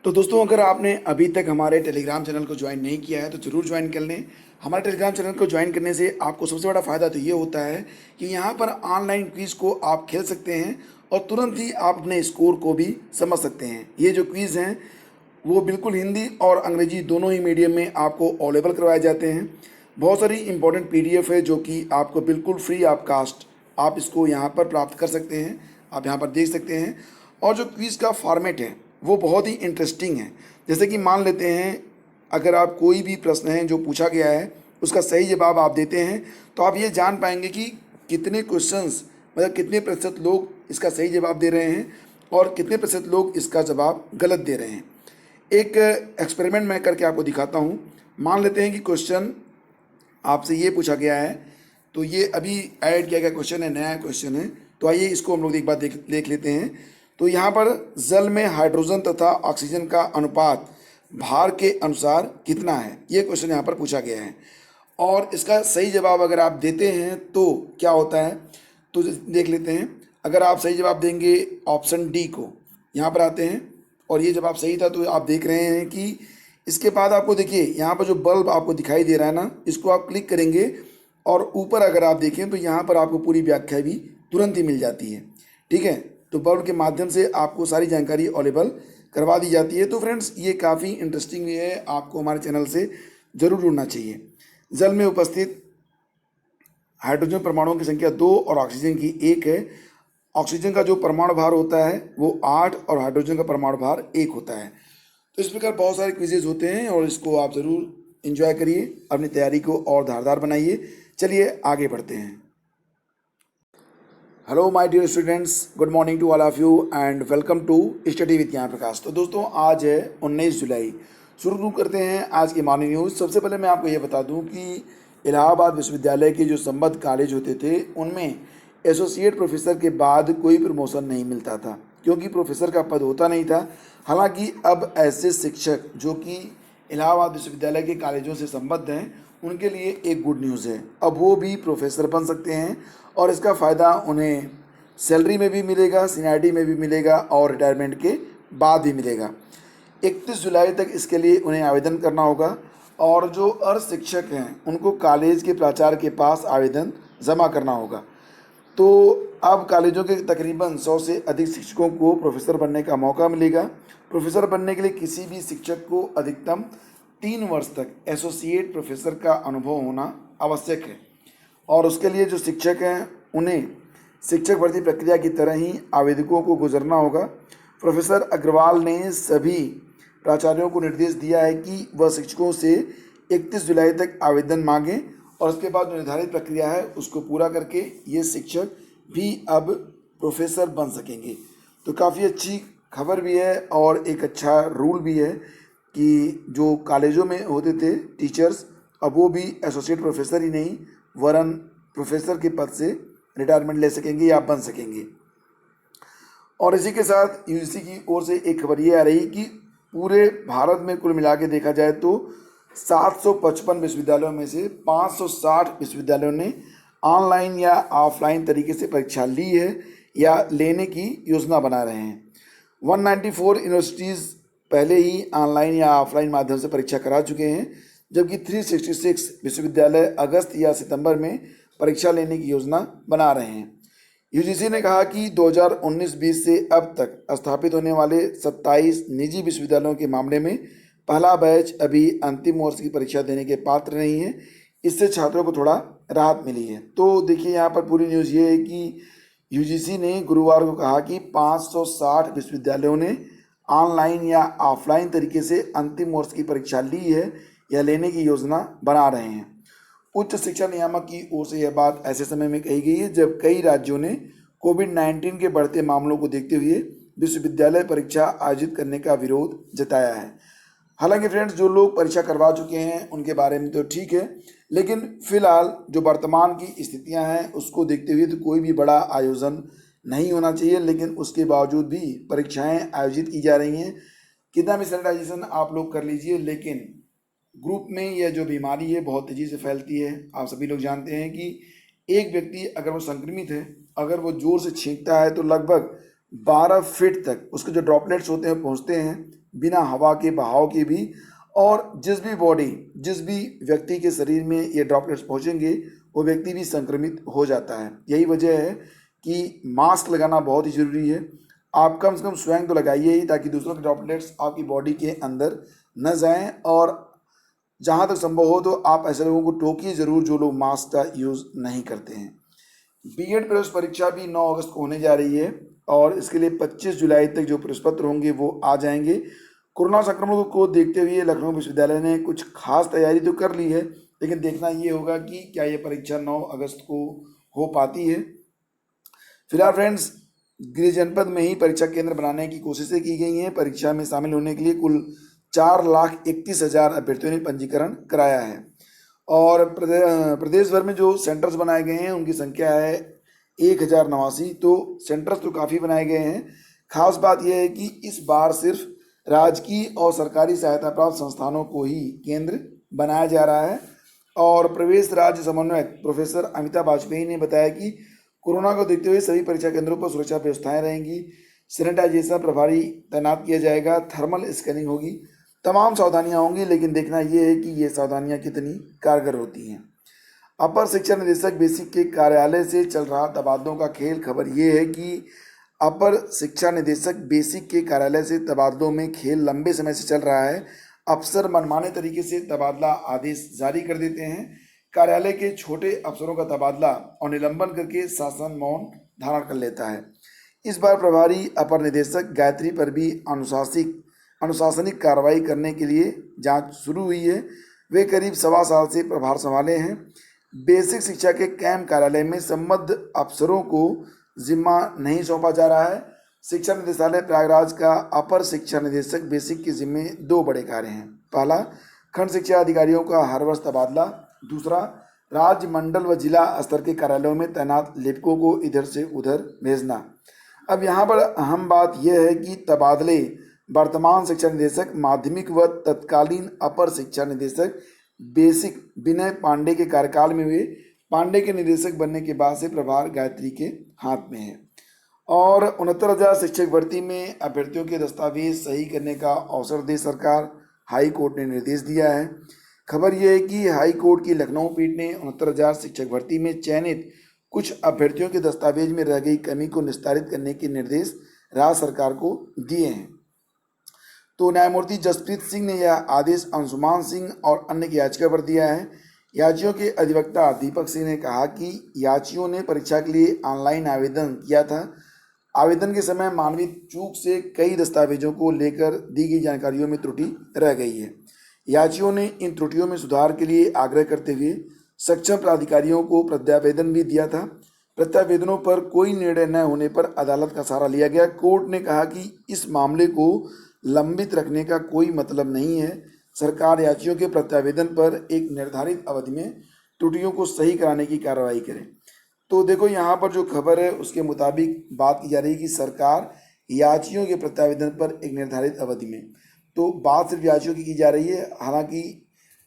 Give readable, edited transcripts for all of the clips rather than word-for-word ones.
तो दोस्तों, अगर आपने अभी तक हमारे टेलीग्राम चैनल को ज्वाइन नहीं किया है तो ज़रूर ज्वाइन कर लें। हमारे टेलीग्राम चैनल को ज्वाइन करने से आपको सबसे बड़ा फ़ायदा तो ये होता है कि यहाँ पर ऑनलाइन क्विज़ को आप खेल सकते हैं और तुरंत ही आप अपने स्कोर को भी समझ सकते हैं। ये जो क्विज़ हैं वो बिल्कुल हिंदी और अंग्रेजी दोनों ही मीडियम में आपको अवेलेबल करवाए जाते हैं। बहुत सारी इंपॉर्टेंट पीडीएफ है जो कि आपको बिल्कुल फ्री ऑफ कास्ट आप इसको यहाँ पर प्राप्त कर सकते हैं। आप यहाँ पर देख सकते हैं। और जो क्विज़ का फॉर्मेट है वो बहुत ही इंटरेस्टिंग है। जैसे कि मान लेते हैं, अगर आप कोई भी प्रश्न है जो पूछा गया है उसका सही जवाब आप देते हैं तो आप ये जान पाएंगे कि कितने क्वेश्चंस मतलब कितने प्रतिशत लोग इसका सही जवाब दे रहे हैं और कितने प्रतिशत लोग इसका जवाब गलत दे रहे हैं। एक एक्सपेरिमेंट मैं करके आपको दिखाता हूँ। मान लेते हैं कि क्वेश्चन आपसे ये पूछा गया है, तो ये अभी ऐड किया गया क्वेश्चन है, नया क्वेश्चन है। तो आइए इसको हम लोग एक बार देख लेते हैं। तो यहाँ पर जल में हाइड्रोजन तथा ऑक्सीजन का अनुपात भार के अनुसार कितना है, ये क्वेश्चन यहाँ पर पूछा गया है। और इसका सही जवाब अगर आप देते हैं तो क्या होता है, तो देख लेते हैं। अगर आप सही जवाब देंगे ऑप्शन डी को, यहाँ पर आते हैं और ये जवाब सही था, तो आप देख रहे हैं कि इसके बाद आपको देखिए यहाँ पर जो बल्ब आपको दिखाई दे रहा है ना, इसको आप क्लिक करेंगे और ऊपर अगर आप देखें तो यहाँ पर आपको पूरी व्याख्या भी तुरंत ही मिल जाती है। ठीक है, तो बल्ब के माध्यम से आपको सारी जानकारी अवेलेबल करवा दी जाती है। तो फ्रेंड्स, ये काफ़ी इंटरेस्टिंग भी है, आपको हमारे चैनल से ज़रूर जुड़ना चाहिए। जल में उपस्थित हाइड्रोजन परमाणुओं की संख्या 2 और ऑक्सीजन की 1 है। ऑक्सीजन का जो परमाणु भार होता है वो 8 और हाइड्रोजन का परमाणु भार 1 होता है। तो इस प्रकार बहुत सारे क्विजेज होते हैं और इसको आप ज़रूर एंजॉय करिए, अपनी तैयारी को और धारदार बनाइए। चलिए आगे बढ़ते हैं। Hello my dear students, good morning to all of you and welcome to study with Gyan Prakash. तो दोस्तों, आज है 19 जुलाई। शुरू करते हैं आज की मॉर्निंग न्यूज़। सबसे पहले मैं आपको ये बता दूं कि इलाहाबाद विश्वविद्यालय के जो संबद्ध कॉलेज होते थे उनमें एसोसिएट प्रोफेसर के बाद कोई प्रमोशन नहीं मिलता था, क्योंकि प्रोफेसर का पद होता नहीं था। हालांकि अब ऐसे शिक्षक जो कि इलाहाबाद विश्वविद्यालय के कॉलेजों से संबद्ध हैं उनके लिए एक गुड न्यूज़ है, अब वो भी प्रोफेसर बन सकते हैं और इसका फ़ायदा उन्हें सैलरी में भी मिलेगा, सीनियरिटी में भी मिलेगा और रिटायरमेंट के बाद भी मिलेगा। 31 जुलाई तक इसके लिए उन्हें आवेदन करना होगा और जो अर्ध शिक्षक हैं उनको कॉलेज के प्राचार्य के पास आवेदन जमा करना होगा। तो अब कॉलेजों के तकरीबन 100 से अधिक शिक्षकों को प्रोफेसर बनने का मौका मिलेगा। प्रोफेसर बनने के लिए किसी भी शिक्षक को अधिकतम 3 वर्ष तक एसोसिएट प्रोफेसर का अनुभव होना आवश्यक है और उसके लिए जो शिक्षक हैं उन्हें शिक्षक भर्ती प्रक्रिया की तरह ही आवेदकों को गुजरना होगा। प्रोफेसर अग्रवाल ने सभी प्राचार्यों को निर्देश दिया है कि वह शिक्षकों से 31 जुलाई तक आवेदन मांगें और उसके बाद जो निर्धारित प्रक्रिया है उसको पूरा करके ये शिक्षक भी अब प्रोफेसर बन सकेंगे। तो काफ़ी अच्छी खबर भी है और एक अच्छा रूल भी है कि जो कॉलेजों में होते थे टीचर्स, अब वो भी एसोसिएट प्रोफेसर ही नहीं वरन प्रोफेसर के पद से रिटायरमेंट ले सकेंगे या बन सकेंगे। और इसी के साथ यूजीसी की ओर से एक खबर ये आ रही कि पूरे भारत में कुल मिला के देखा जाए तो 755 विश्वविद्यालयों में से 560 विश्वविद्यालयों ने ऑनलाइन या ऑफलाइन तरीके से परीक्षा ली है या लेने की योजना बना रहे हैं। 194 यूनिवर्सिटीज़ पहले ही ऑनलाइन या ऑफलाइन माध्यम से परीक्षा करा चुके हैं, जबकि 366 विश्वविद्यालय अगस्त या सितंबर में परीक्षा लेने की योजना बना रहे हैं। यूजीसी ने कहा कि 2019-20 से अब तक स्थापित होने वाले 27 निजी विश्वविद्यालयों के मामले में पहला बैच अभी अंतिम वर्ष की परीक्षा देने के पात्र नहीं है। इससे छात्रों को थोड़ा राहत मिली है। तो देखिए यहाँ पर पूरी न्यूज़ ये है कि यूजीसी ने गुरुवार को कहा कि 560 विश्वविद्यालयों ने ऑनलाइन या ऑफलाइन तरीके से अंतिम वर्ष की परीक्षा ली है या लेने की योजना बना रहे हैं। उच्च शिक्षा नियामक की ओर से यह बात ऐसे समय में कही गई है जब कई राज्यों ने कोविड-19 के बढ़ते मामलों को देखते हुए विश्वविद्यालय परीक्षा आयोजित करने का विरोध जताया है। हालांकि फ्रेंड्स, जो लोग परीक्षा करवा चुके हैं उनके बारे में तो ठीक है, लेकिन फिलहाल जो वर्तमान की स्थितियां हैं उसको देखते हुए तो कोई भी बड़ा आयोजन नहीं होना चाहिए, लेकिन उसके बावजूद भी परीक्षाएं आयोजित की जा रही हैं। कितना भी सैनिटाइजेशन आप लोग कर लीजिए, लेकिन ग्रुप में यह जो बीमारी है बहुत तेज़ी से फैलती है। आप सभी लोग जानते हैं कि एक व्यक्ति अगर वो संक्रमित है, अगर वो जोर से छींकता है तो लगभग 12 फीट तक उसके जो ड्रॉपलेट्स होते हैं पहुंचते हैं, बिना हवा के बहाव के भी। और जिस भी व्यक्ति के शरीर में ये ड्रॉपलेट्स पहुंचेंगे वो व्यक्ति भी संक्रमित हो जाता है। यही वजह है कि मास्क लगाना बहुत ही ज़रूरी है। आप कम से कम स्वयं तो लगाइए ही, ताकि दूसरों के ड्रॉपलेट्स आपकी बॉडी के अंदर न जाएं। और जहाँ तक संभव हो तो आप ऐसे लोगों को टोकिए ज़रूर जो लोग मास्क का यूज़ नहीं करते हैं। बीएड प्रवेश परीक्षा भी 9 अगस्त को होने जा रही है और इसके लिए 25 जुलाई तक जो प्रवेश पत्र होंगे वो आ जाएंगे। कोरोना संक्रमण को देखते हुए लखनऊ विश्वविद्यालय ने कुछ खास तैयारी तो कर ली है, लेकिन देखना ये होगा कि क्या ये परीक्षा 9 अगस्त को हो पाती है। फिलहाल फ्रेंड्स, गृह जनपद में ही परीक्षा केंद्र बनाने की कोशिशें की गई हैं। परीक्षा में शामिल होने के लिए कुल 4,31,000 अभ्यर्थियों ने पंजीकरण कराया है और प्रदेश भर में जो सेंटर्स बनाए गए हैं उनकी संख्या है 1,089। तो सेंटर्स तो काफ़ी बनाए गए हैं। खास बात यह है कि इस बार सिर्फ राजकीय और सरकारी सहायता प्राप्त संस्थानों को ही केंद्र बनाया जा रहा है। और प्रवेश राज्य समन्वयक प्रोफेसर अमिता वाजपेयी ने बताया कि कोरोना को देखते हुए सभी परीक्षा केंद्रों पर सुरक्षा व्यवस्थाएं रहेंगी, सैनिटाइजेशन प्रभारी तैनात किया जाएगा, थर्मल स्कैनिंग होगी, तमाम सावधानियां होंगी। लेकिन देखना यह है कि ये सावधानियां कितनी कारगर होती हैं। अपर शिक्षा निदेशक बेसिक के कार्यालय से चल रहा तबादलों का खेल। खबर ये है कि अपर शिक्षा निदेशक बेसिक के कार्यालय से तबादलों में खेल लंबे समय से चल रहा है। अफसर मनमाने तरीके से तबादला आदेश जारी कर देते हैं। कार्यालय के छोटे अफसरों का तबादला और निलंबन करके शासन मौन धारण कर लेता है। इस बार प्रभारी अपर निदेशक गायत्री पर भी अनुशासनिक कार्रवाई करने के लिए जांच शुरू हुई है। वे करीब 1.25 साल से प्रभार संभाले हैं। बेसिक शिक्षा के कैंप कार्यालय में संबद्ध अफसरों को जिम्मा नहीं सौंपा जा रहा है। शिक्षा निदेशालय प्रयागराज का अपर शिक्षा निदेशक बेसिक के जिम्मे 2 बड़े कार्य हैं। पहला, खंड शिक्षा अधिकारियों का हर वर्ष तबादला। दूसरा, राज्य मंडल व जिला स्तर के कार्यालयों में तैनात लेखकों को इधर से उधर भेजना। अब यहाँ पर अहम बात यह है कि तबादले वर्तमान शिक्षा निदेशक माध्यमिक व तत्कालीन अपर शिक्षा निदेशक बेसिक विनय पांडे के कार्यकाल में हुए। पांडे के निदेशक बनने के बाद से प्रभार गायत्री के हाथ में है। और 69,000 शिक्षक भर्ती में अभ्यर्थियों के दस्तावेज सही करने का अवसर दे सरकार, हाई कोर्ट ने निर्देश दिया है। खबर यह है कि हाई कोर्ट की लखनऊ पीठ ने 69,000 शिक्षक भर्ती में चयनित कुछ अभ्यर्थियों के दस्तावेज में रह गई कमी को निस्तारित करने के निर्देश राज्य सरकार को दिए हैं। तो न्यायमूर्ति जसप्रीत सिंह ने यह आदेश अंशुमान सिंह और अन्य की याचिका पर दिया है। याचियों के अधिवक्ता दीपक सिंह ने कहा कि याचियों ने परीक्षा के लिए ऑनलाइन आवेदन किया था। आवेदन के समय मानवीय चूक से कई दस्तावेजों को लेकर दी गई जानकारियों में त्रुटि रह गई है। याचियों ने इन त्रुटियों में सुधार के लिए आग्रह करते हुए सक्षम प्राधिकारियों को प्रत्यावेदन भी दिया था। प्रत्यावेदनों पर कोई निर्णय न होने पर अदालत का सहारा लिया गया। कोर्ट ने कहा कि इस मामले को लंबित रखने का कोई मतलब नहीं है। सरकार याचियों के प्रत्यावेदन पर एक निर्धारित अवधि में त्रुटियों को सही कराने की कार्रवाई करे। तो देखो, यहाँ पर जो खबर है उसके मुताबिक बात की जा रही है कि सरकार याचियों के प्रत्यावेदन पर एक निर्धारित अवधि में, तो बात सिर्फ याचियों की जा रही है। हालांकि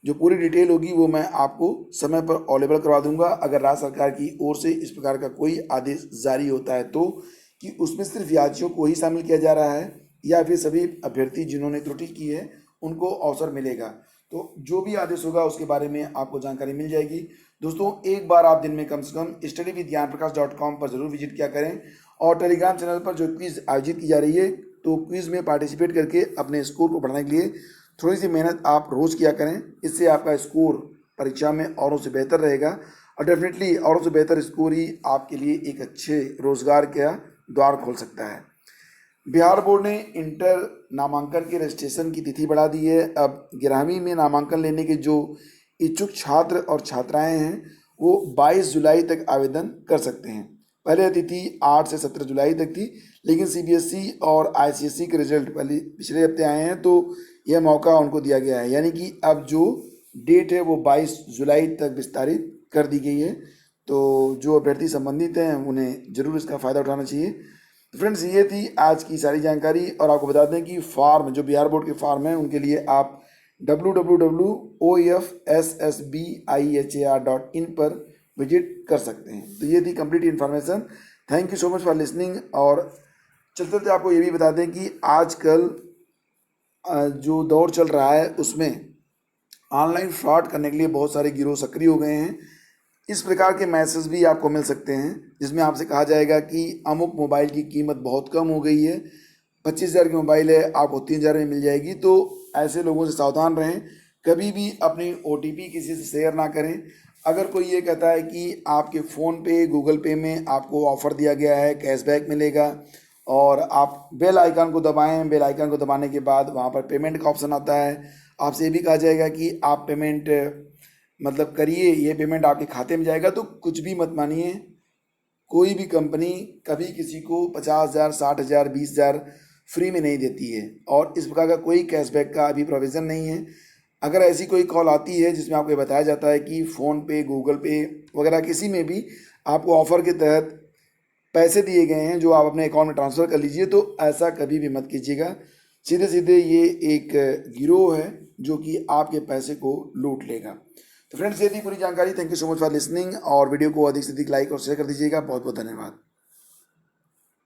जो पूरी डिटेल होगी वो मैं आपको समय पर अवेलेबल करवा दूंगा। अगर राज्य सरकार की ओर से इस प्रकार का कोई आदेश जारी होता है तो कि उसमें सिर्फ याचियों को ही शामिल किया जा रहा है या फिर सभी अभ्यर्थी जिन्होंने त्रुटि की है उनको अवसर मिलेगा, तो जो भी आदेश होगा उसके बारे में आपको जानकारी मिल जाएगी। दोस्तों, एक बार आप दिन में कम से कम studyvithgyanprakash.com पर जरूर विजिट किया करें और टेलीग्राम चैनल पर जो क्विज़ आयोजित की जा रही है तो क्विज़ में पार्टिसिपेट करके अपने स्कोर को बढ़ाने के लिए थोड़ी सी मेहनत आप रोज़ किया करें। इससे आपका स्कोर परीक्षा में औरों से बेहतर रहेगा और डेफिनेटली औरों से बेहतर स्कोर ही आपके लिए एक अच्छे रोजगार का द्वार खोल सकता है। बिहार बोर्ड ने इंटर नामांकन के रजिस्ट्रेशन की तिथि बढ़ा दी है। अब 11वीं में नामांकन लेने के जो इच्छुक छात्र और छात्राएं हैं वो 22 जुलाई तक आवेदन कर सकते हैं। पहले यह तिथि 8 से 17 जुलाई तक थी, लेकिन सीबीएसई और आईसीएसई के रिजल्ट पिछले हफ्ते आए हैं तो यह मौका उनको दिया गया है, यानी कि अब जो डेट है वो 22 जुलाई तक विस्तारित कर दी गई है। तो जो अभ्यर्थी संबंधित हैं उन्हें ज़रूर इसका फ़ायदा उठाना चाहिए। तो फ्रेंड्स, ये थी आज की सारी जानकारी और आपको बता दें कि फॉर्म जो बिहार बोर्ड के फॉर्म हैं उनके लिए आप www.ofssbihar.in पर विजिट कर सकते हैं। तो ये थी complete information. Thank you so much for listening. और चलते चलते आपको ये भी बता दें कि आजकल जो दौर चल रहा है उसमें ऑनलाइन फ्रॉड करने के लिए बहुत सारे गिरोह सक्रिय हो गए हैं। इस प्रकार के मैसेज भी आपको मिल सकते हैं जिसमें आपसे कहा जाएगा कि अमुक मोबाइल की कीमत बहुत कम हो गई है, 25,000 की मोबाइल है, आपको 3,000 में मिल जाएगी। तो ऐसे लोगों से सावधान रहें, कभी भी अपनी OTP किसी से शेयर ना करें। अगर कोई ये कहता है कि आपके फ़ोन पे, गूगल पे में आपको ऑफ़र दिया गया है, कैशबैक मिलेगा, और आप बेल आइकन को दबाएं, बेल आइकन को दबाने के बाद वहाँ पर पेमेंट का ऑप्शन आता है। आपसे ये भी कहा जाएगा कि आप पेमेंट मतलब करिए, ये पेमेंट आपके खाते में जाएगा, तो कुछ भी मत मानिए। कोई भी कंपनी कभी किसी को 50,000, 60,000, 20,000 फ्री में नहीं देती है, और इस प्रकार का कोई कैशबैक का अभी प्रोविज़न नहीं है। अगर ऐसी कोई कॉल आती है जिसमें आपको ये बताया जाता है कि फ़ोन पे, गूगल पे वगैरह किसी में भी आपको ऑफ़र के तहत पैसे दिए गए हैं जो आप अपने अकाउंट में ट्रांसफ़र कर लीजिए, तो ऐसा कभी भी मत कीजिएगा। सीधे सीधे ये एक गिरोह है जो कि आपके पैसे को लूट लेगा। तो फ्रेंड्स, ये थी पूरी जानकारी। Thank you so much for listening, और वीडियो को अधिक से अधिक लाइक और शेयर कर दीजिएगा। बहुत बहुत धन्यवाद।